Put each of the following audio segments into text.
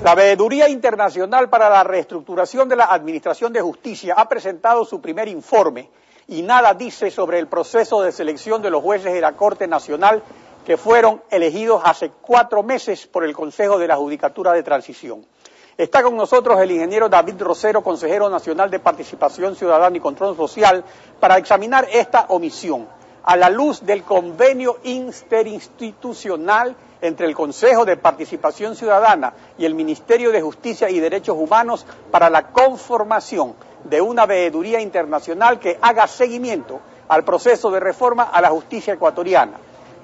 La Veeduría Internacional para la Reestructuración de la Administración de Justicia ha presentado su primer informe y nada dice sobre el proceso de selección de los jueces de la Corte Nacional que fueron elegidos hace 4 meses por el Consejo de la Judicatura de Transición. Está con nosotros el ingeniero David Rosero, consejero nacional de Participación Ciudadana y Control Social, para examinar esta omisión a la luz del convenio interinstitucional entre el Consejo de Participación Ciudadana y el Ministerio de Justicia y Derechos Humanos para la conformación de una veeduría internacional que haga seguimiento al proceso de reforma a la justicia ecuatoriana,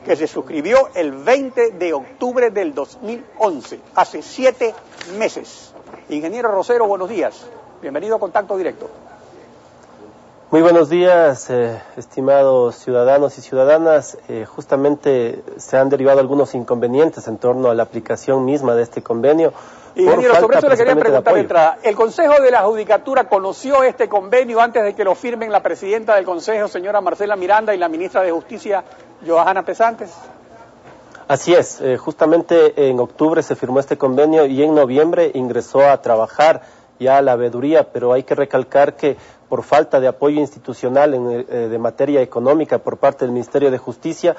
que se suscribió el 20 de octubre del 2011, hace 7 meses. Ingeniero Rosero, buenos días. Bienvenido a Contacto Directo. Muy buenos días, estimados ciudadanos y ciudadanas. Justamente se han derivado algunos inconvenientes en torno a la aplicación misma de este convenio. Ingeniero, sobre eso le quería preguntar de entrada. ¿El Consejo de la Judicatura conoció este convenio antes de que lo firmen la presidenta del Consejo, señora Marcela Miranda, y la ministra de Justicia, Johanna Pesantes? Así es, justamente en octubre se firmó este convenio y en noviembre ingresó a trabajar ya la veeduría, pero hay que recalcar que por falta de apoyo institucional de materia económica por parte del Ministerio de Justicia,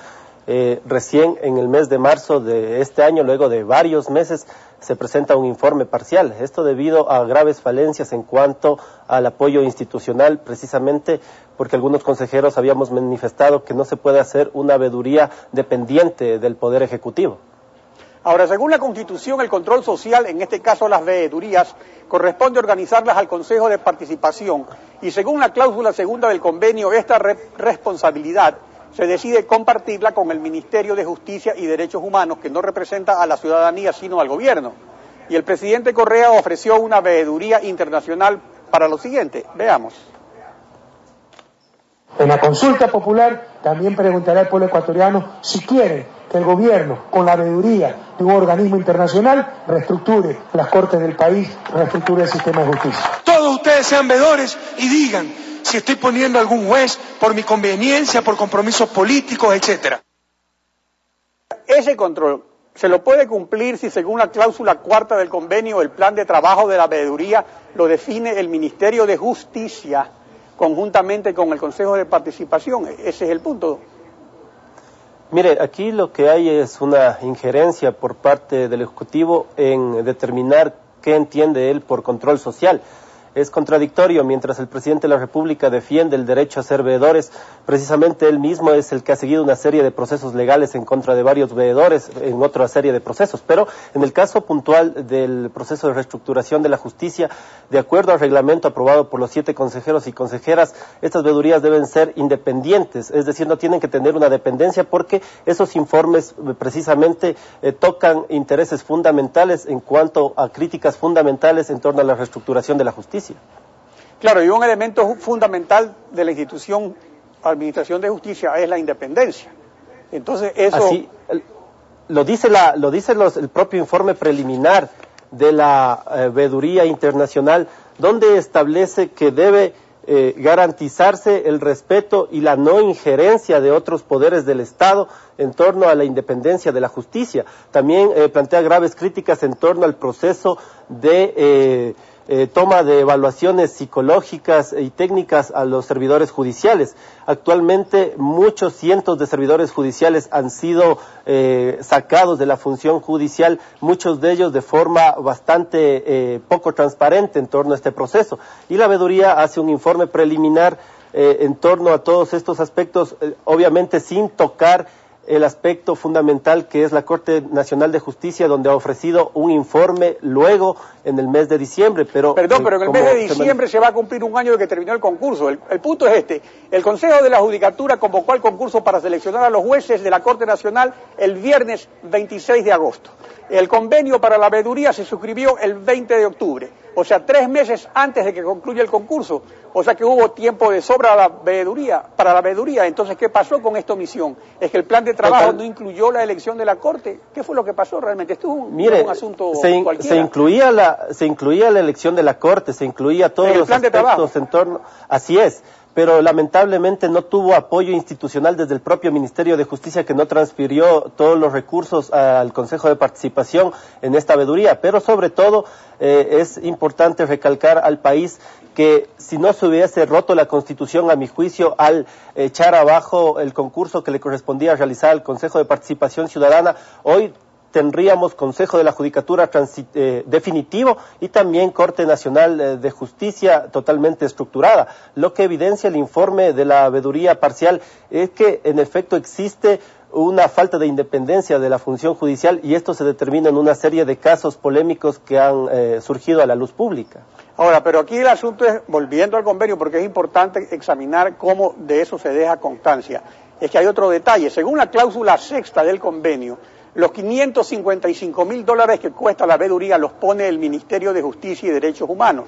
recién en el mes de marzo de este año, luego de varios meses, se presenta un informe parcial. Esto debido a graves falencias en cuanto al apoyo institucional, precisamente porque algunos consejeros habíamos manifestado que no se puede hacer una veeduría dependiente del Poder Ejecutivo. Ahora, según la Constitución, el control social, en este caso las veedurías, corresponde organizarlas al Consejo de Participación y según la cláusula segunda del convenio, esta responsabilidad se decide compartirla con el Ministerio de Justicia y Derechos Humanos, que no representa a la ciudadanía sino al gobierno. Y el presidente Correa ofreció una veeduría internacional para lo siguiente. Veamos. En la consulta popular también preguntará al pueblo ecuatoriano si quiere que el gobierno, con la veeduría de un organismo internacional, reestructure las cortes del país, reestructure el sistema de justicia. Todos ustedes sean veedores y digan si estoy poniendo algún juez por mi conveniencia, por compromisos políticos, etcétera. Ese control se lo puede cumplir si, según la cláusula cuarta del convenio, el plan de trabajo de la veeduría lo define el Ministerio de Justicia conjuntamente con el Consejo de Participación. Ese es el punto. Mire, aquí lo que hay es una injerencia por parte del Ejecutivo en determinar qué entiende él por control social. Es contradictorio, mientras el presidente de la República defiende el derecho a ser veedores, precisamente él mismo es el que ha seguido una serie de procesos legales en contra de varios veedores en otra serie de procesos. Pero en el caso puntual del proceso de reestructuración de la justicia, de acuerdo al reglamento aprobado por los 7 consejeros y consejeras, estas veedurías deben ser independientes, es decir, no tienen que tener una dependencia porque esos informes precisamente tocan intereses fundamentales en cuanto a críticas fundamentales en torno a la reestructuración de la justicia. Claro, y un elemento fundamental de la institución Administración de Justicia es la independencia. Entonces, eso... Así, lo dice el propio informe preliminar de la Veeduría Internacional, donde establece que debe garantizarse el respeto y la no injerencia de otros poderes del Estado en torno a la independencia de la justicia. También plantea graves críticas en torno al proceso de toma de evaluaciones psicológicas y técnicas a los servidores judiciales. Actualmente muchos cientos de servidores judiciales han sido sacados de la función judicial, muchos de ellos de forma bastante poco transparente en torno a este proceso. Y la veeduría hace un informe preliminar en torno a todos estos aspectos, obviamente sin tocar el aspecto fundamental que es la Corte Nacional de Justicia, donde ha ofrecido un informe luego en el mes de diciembre. Pero en el mes de diciembre se va a cumplir un año de que terminó el concurso. El punto es este: el Consejo de la Judicatura convocó al concurso para seleccionar a los jueces de la Corte Nacional el viernes 26 de agosto. El convenio para la veeduría se suscribió el 20 de octubre, o sea, 3 meses antes de que concluya el concurso. O sea que hubo tiempo de sobra para la veeduría. Entonces, ¿qué pasó con esta omisión? Es que el plan de trabajo no incluyó la elección de la Corte. ¿Qué fue lo que pasó realmente? Esto es un asunto cualquiera. Se incluía la elección de la Corte, se incluía todos los aspectos en torno. Así es. pero lamentablemente no tuvo apoyo institucional desde el propio Ministerio de Justicia, que no transfirió todos los recursos al Consejo de Participación en esta veeduría. Pero sobre todo es importante recalcar al país que si no se hubiese roto la Constitución, a mi juicio, al echar abajo el concurso que le correspondía realizar al Consejo de Participación Ciudadana, hoy tendríamos Consejo de la Judicatura definitivo y también Corte Nacional de Justicia totalmente estructurada. Lo que evidencia el informe de la veeduría parcial es que en efecto existe una falta de independencia de la función judicial, y esto se determina en una serie de casos polémicos que han surgido a la luz pública. Ahora, pero aquí el asunto es, volviendo al convenio, porque es importante examinar cómo de eso se deja constancia, es que hay otro detalle. Según la cláusula sexta del convenio, los $555,000 que cuesta la veeduría los pone el Ministerio de Justicia y Derechos Humanos.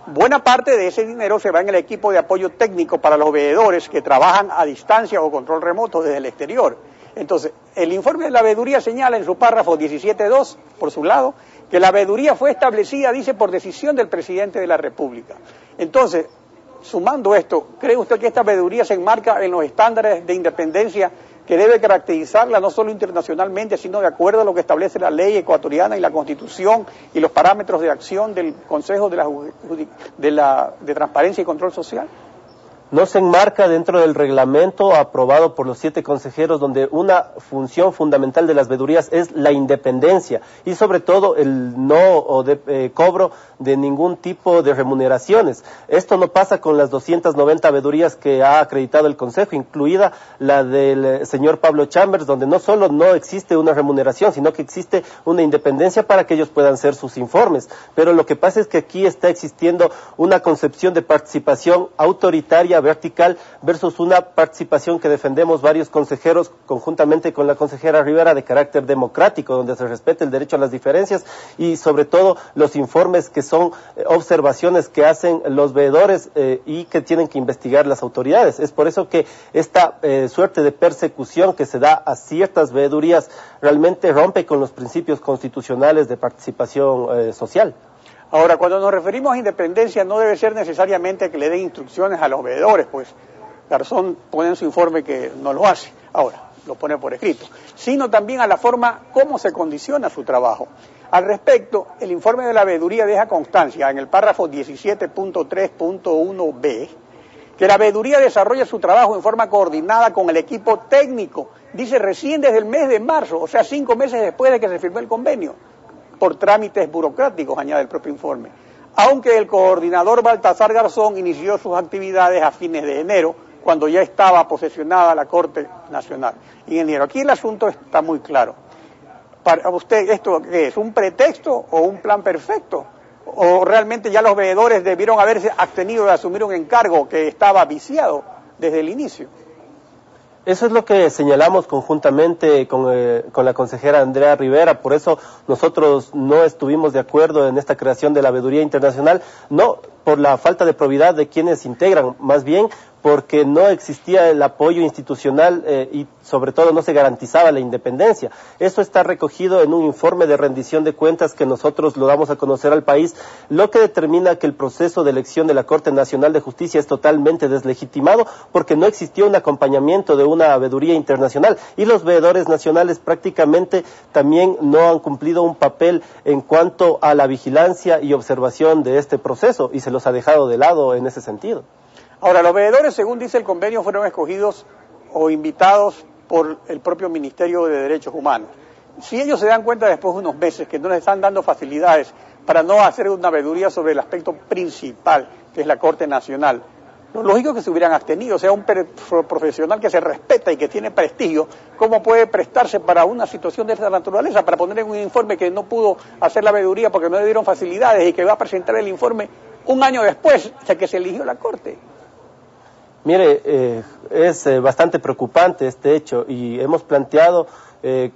Buena parte de ese dinero se va en el equipo de apoyo técnico para los veedores que trabajan a distancia o control remoto desde el exterior. Entonces, el informe de la veeduría señala en su párrafo 17.2, por su lado, que la veeduría fue establecida, dice, por decisión del presidente de la República. Entonces, sumando esto, ¿cree usted que esta veeduría se enmarca en los estándares de independencia que debe caracterizarla no solo internacionalmente, sino de acuerdo a lo que establece la ley ecuatoriana y la Constitución y los parámetros de acción del Consejo de Transparencia y Control Social? No se enmarca dentro del reglamento aprobado por los 7 consejeros, donde una función fundamental de las veedurías es la independencia y sobre todo el no cobro de ningún tipo de remuneraciones. Esto no pasa con las 290 veedurías que ha acreditado el Consejo, incluida la del señor Pablo Chambers, donde no solo no existe una remuneración, sino que existe una independencia para que ellos puedan hacer sus informes. Pero lo que pasa es que aquí está existiendo una concepción de participación autoritaria vertical versus una participación que defendemos varios consejeros conjuntamente con la consejera Rivera, de carácter democrático, donde se respete el derecho a las diferencias y sobre todo los informes que son observaciones que hacen los veedores y que tienen que investigar las autoridades. Es por eso que esta suerte de persecución que se da a ciertas veedurías realmente rompe con los principios constitucionales de participación social. Ahora, cuando nos referimos a independencia, no debe ser necesariamente que le den instrucciones a los veedores, pues Garzón pone en su informe que no lo hace, ahora lo pone por escrito, sino también a la forma como se condiciona su trabajo. Al respecto, el informe de la veeduría deja constancia en el párrafo 17.3.1b que la veeduría desarrolla su trabajo en forma coordinada con el equipo técnico, dice recién desde el mes de marzo, o sea 5 meses después de que se firmó el convenio, por trámites burocráticos, añade el propio informe. Aunque el coordinador Baltasar Garzón inició sus actividades a fines de enero, cuando ya estaba posesionada la Corte Nacional. Ingeniero, aquí el asunto está muy claro. Para usted, ¿esto qué es? ¿Un pretexto o un plan perfecto? ¿O realmente ya los veedores debieron haberse abstenido de asumir un encargo que estaba viciado desde el inicio? Eso es lo que señalamos conjuntamente con la consejera Andrea Rivera, por eso nosotros no estuvimos de acuerdo en esta creación de la veeduría internacional, no por la falta de probidad de quienes integran, más bien porque no existía el apoyo institucional y sobre todo no se garantizaba la independencia. Eso está recogido en un informe de rendición de cuentas que nosotros lo damos a conocer al país, lo que determina que el proceso de elección de la Corte Nacional de Justicia es totalmente deslegitimado porque no existió un acompañamiento de una veeduría internacional y los veedores nacionales prácticamente también no han cumplido un papel en cuanto a la vigilancia y observación de este proceso y se los ha dejado de lado en ese sentido. Ahora, los veedores, según dice el convenio, fueron escogidos o invitados por el propio Ministerio de Derechos Humanos. Si ellos se dan cuenta después de unos meses que no les están dando facilidades para no hacer una veeduría sobre el aspecto principal, que es la Corte Nacional, lo lógico es que se hubieran abstenido. O sea, un profesional que se respeta y que tiene prestigio, ¿cómo puede prestarse para una situación de esta naturaleza? Para poner en un informe que no pudo hacer la veeduría porque no le dieron facilidades y que va a presentar el informe un año después de que se eligió la Corte. Mire, es bastante preocupante este hecho y hemos planteado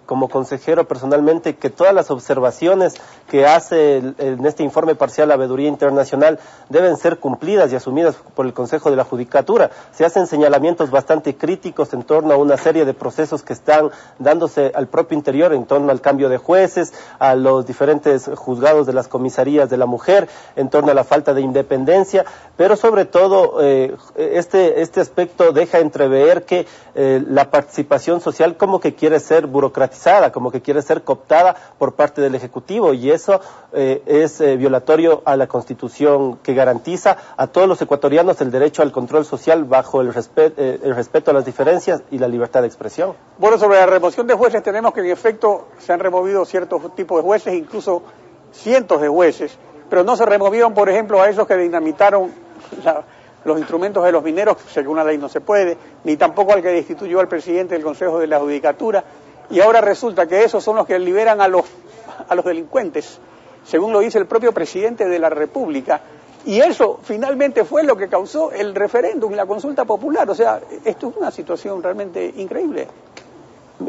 como consejero personalmente que todas las observaciones que hace en este informe parcial la Veeduría Internacional deben ser cumplidas y asumidas por el Consejo de la Judicatura. Se hacen señalamientos bastante críticos en torno a una serie de procesos que están dándose al propio interior, en torno al cambio de jueces, a los diferentes juzgados de las comisarías de la mujer, en torno a la falta de independencia, pero sobre todo este aspecto deja entrever que la participación social como que quiere ser burocratizada, como que quiere ser cooptada por parte del Ejecutivo, y eso es violatorio a la Constitución, que garantiza a todos los ecuatorianos el derecho al control social bajo el respeto a las diferencias y la libertad de expresión. Bueno, sobre la remoción de jueces tenemos que en efecto se han removido ciertos tipos de jueces, incluso cientos de jueces, pero no se removieron, por ejemplo, a esos que dinamitaron los instrumentos de los mineros, según la ley no se puede, ni tampoco al que destituyó al presidente del Consejo de la Judicatura, y ahora resulta que esos son los que liberan a los delincuentes, según lo dice el propio presidente de la República, y eso finalmente fue lo que causó el referéndum y la consulta popular. O sea, esto es una situación realmente increíble.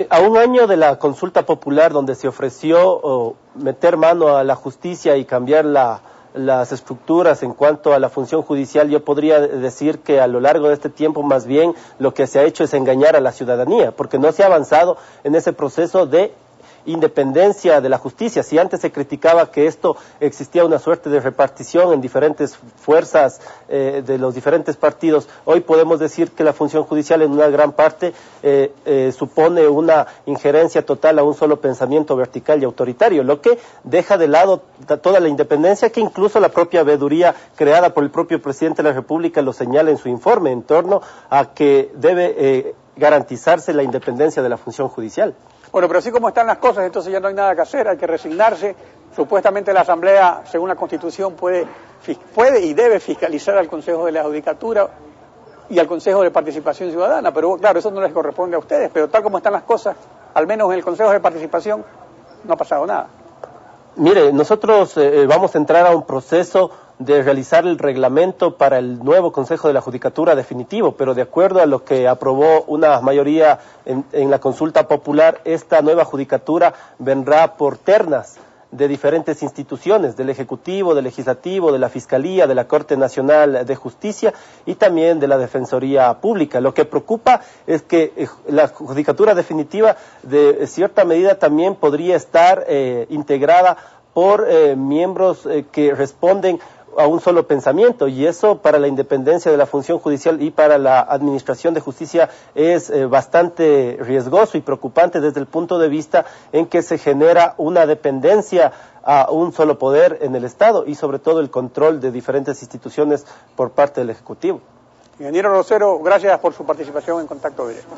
A un año de la consulta popular, donde se ofreció meter mano a la justicia y cambiar las estructuras en cuanto a la función judicial, yo podría decir que a lo largo de este tiempo más bien lo que se ha hecho es engañar a la ciudadanía, porque no se ha avanzado en ese proceso de independencia de la justicia. Si antes se criticaba que esto existía una suerte de repartición en diferentes fuerzas de los diferentes partidos, hoy podemos decir que la función judicial en una gran parte supone una injerencia total a un solo pensamiento vertical y autoritario, lo que deja de lado toda la independencia, que incluso la propia veeduría creada por el propio presidente de la República lo señala en su informe en torno a que debe garantizarse la independencia de la función judicial. Bueno, pero así como están las cosas, entonces ya no hay nada que hacer, hay que resignarse. Supuestamente la Asamblea, según la Constitución, puede y debe fiscalizar al Consejo de la Judicatura y al Consejo de Participación Ciudadana, pero claro, eso no les corresponde a ustedes, pero tal como están las cosas, al menos en el Consejo de Participación, no ha pasado nada. Mire, nosotros vamos a entrar a un proceso de realizar el reglamento para el nuevo Consejo de la Judicatura definitivo, pero de acuerdo a lo que aprobó una mayoría en la consulta popular, esta nueva Judicatura vendrá por ternas de diferentes instituciones, del Ejecutivo, del Legislativo, de la Fiscalía, de la Corte Nacional de Justicia y también de la Defensoría Pública. Lo que preocupa es que la Judicatura definitiva de cierta medida también podría estar integrada por miembros que responden a un solo pensamiento, y eso para la independencia de la función judicial y para la administración de justicia es bastante riesgoso y preocupante desde el punto de vista en que se genera una dependencia a un solo poder en el Estado y sobre todo el control de diferentes instituciones por parte del Ejecutivo. Ingeniero Rosero, gracias por su participación en Contacto Directo.